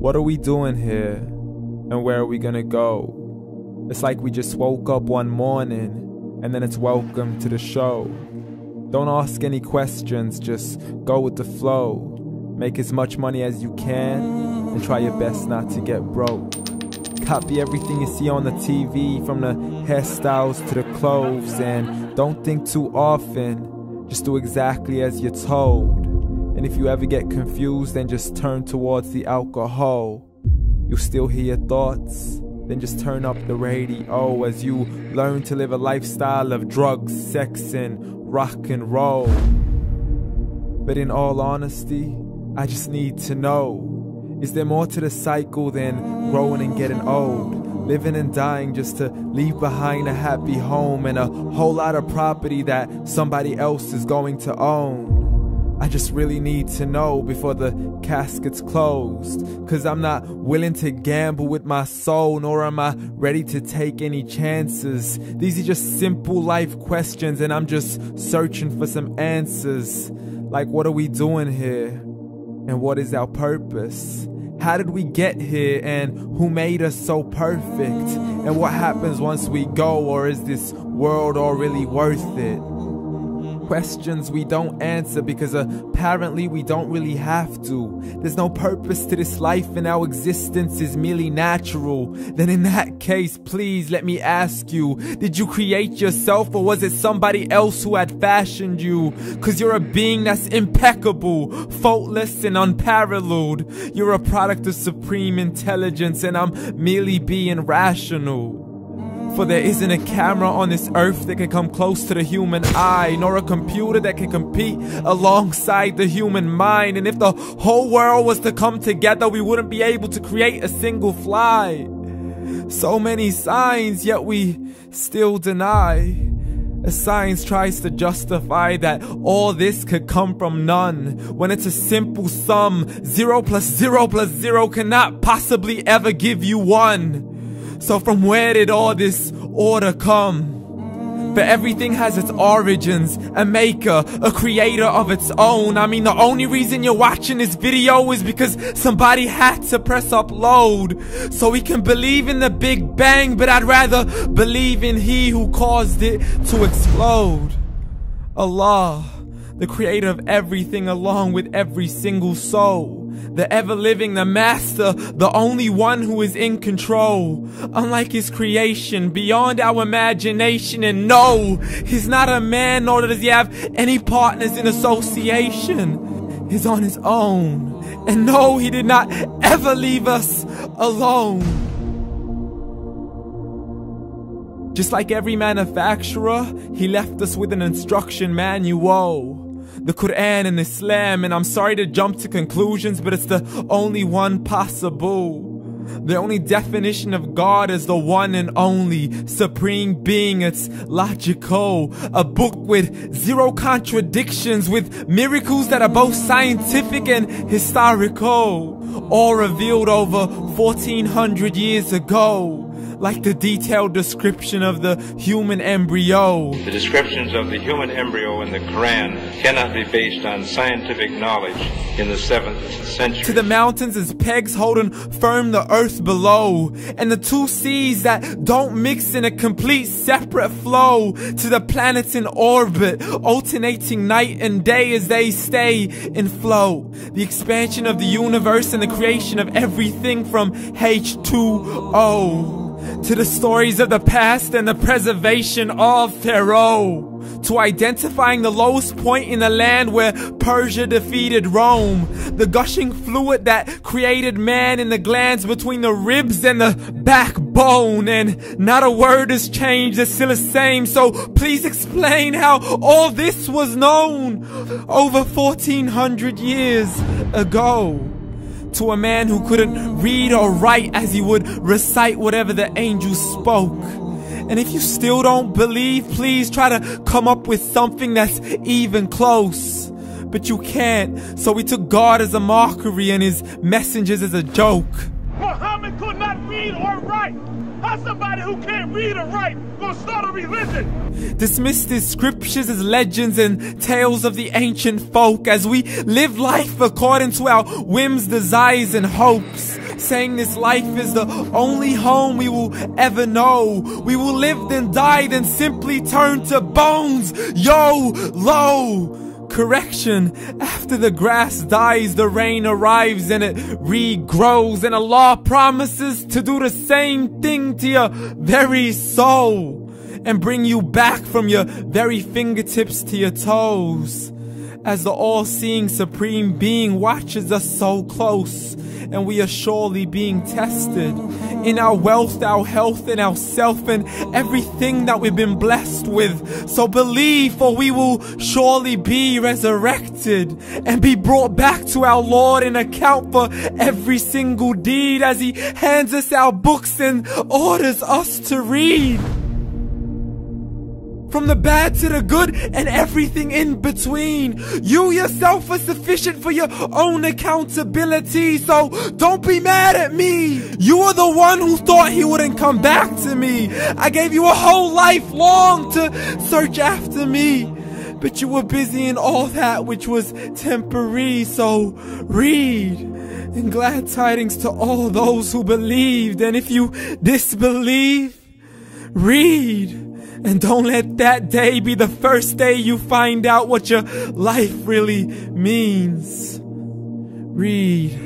What are we doing here? And where are we gonna go? It's like we just woke up one morning and then it's welcome to the show. Don't ask any questions, just go with the flow. Make as much money as you can and try your best not to get broke. Copy everything you see on the TV, from the hairstyles to the clothes, and don't think too often, just do exactly as you're told. And if you ever get confused, then just turn towards the alcohol. You'll still hear your thoughts, then just turn up the radio as you learn to live a lifestyle of drugs, sex, and rock and roll. But in all honesty, I just need to know, is there more to the cycle than growing and getting old? Living and dying just to leave behind a happy home and a whole lot of property that somebody else is going to own. I just really need to know before the casket's closed, 'cause I'm not willing to gamble with my soul, nor am I ready to take any chances. These are just simple life questions and I'm just searching for some answers. Like, what are we doing here? And what is our purpose? How did we get here, and who made us so perfect? And what happens once we go, or is this world all really worth it? Questions we don't answer because apparently we don't really have to. There's no purpose to this life and our existence is merely natural. Then in that case, please let me ask you, did you create yourself, or was it somebody else who had fashioned you? 'Cause you're a being that's impeccable, faultless and unparalleled. You're a product of supreme intelligence and I'm merely being rational. For there isn't a camera on this earth that can come close to the human eye, nor a computer that can compete alongside the human mind. And if the whole world was to come together, we wouldn't be able to create a single fly. So many signs, yet we still deny. As science tries to justify that all this could come from none, when it's a simple sum. 0 plus 0 plus 0 cannot possibly ever give you 1. So from where did all this order come? For everything has its origins, a maker, a creator of its own. I mean, the only reason you're watching this video is because somebody had to press upload. So we can believe in the Big Bang, but I'd rather believe in He who caused it to explode. Allah, the creator of everything along with every single soul. The ever-living, the master, the only one who is in control. Unlike his creation, beyond our imagination. And no, he's not a man, nor does he have any partners in association. He's on his own. And no, he did not ever leave us alone. Just like every manufacturer, he left us with an instruction manual. The Quran and Islam, and I'm sorry to jump to conclusions, but it's the only one possible. The only definition of God is the one and only supreme being. It's logical, a book with 0 contradictions, with miracles that are both scientific and historical, all revealed over 1400 years ago. Like the detailed description of the human embryo. The descriptions of the human embryo in the Quran cannot be based on scientific knowledge in the 7th century. To the mountains as pegs holding firm the earth below, and the 2 seas that don't mix in a complete separate flow. To the planets in orbit, alternating night and day as they stay in flow. The expansion of the universe and the creation of everything from H2O. To the stories of the past and the preservation of Pharaoh. To identifying the lowest point in the land where Persia defeated Rome. The gushing fluid that created man in the glands between the ribs and the backbone. And not a word has changed, it's still the same. So please explain how all this was known over 1400 years ago. To a man who couldn't read or write, as he would recite whatever the angels spoke. And if you still don't believe, please try to come up with something that's even close. But you can't, so we took God as a mockery and his messengers as a joke. Muhammad could not read or write. How's somebody who can't read or write gonna start a religion? Dismissed his scriptures as legends and tales of the ancient folk, as we live life according to our whims, desires, and hopes. saying this life is the only home we will ever know. We will live then die, then simply turn to bones. YOLO! Correction, after the grass dies, the rain arrives and it regrows, and Allah promises to do the same thing to your very soul and bring you back from your very fingertips to your toes, as the all-seeing supreme being watches us so close, and we are surely being tested in our wealth, our health, and our self, and everything that we've been blessed with. So believe, for we will surely be resurrected and be brought back to our Lord and account for every single deed, as He hands us our books and orders us to read. From the bad to the good and everything in between. You yourself are sufficient for your own accountability, so don't be mad at me. You are the one who thought He wouldn't come back to me. I gave you a whole life long to search after me, but you were busy in all that which was temporary. So read, and glad tidings to all those who believed. And if you disbelieve, read. And don't let that day be the first day you find out what your life really means. Read.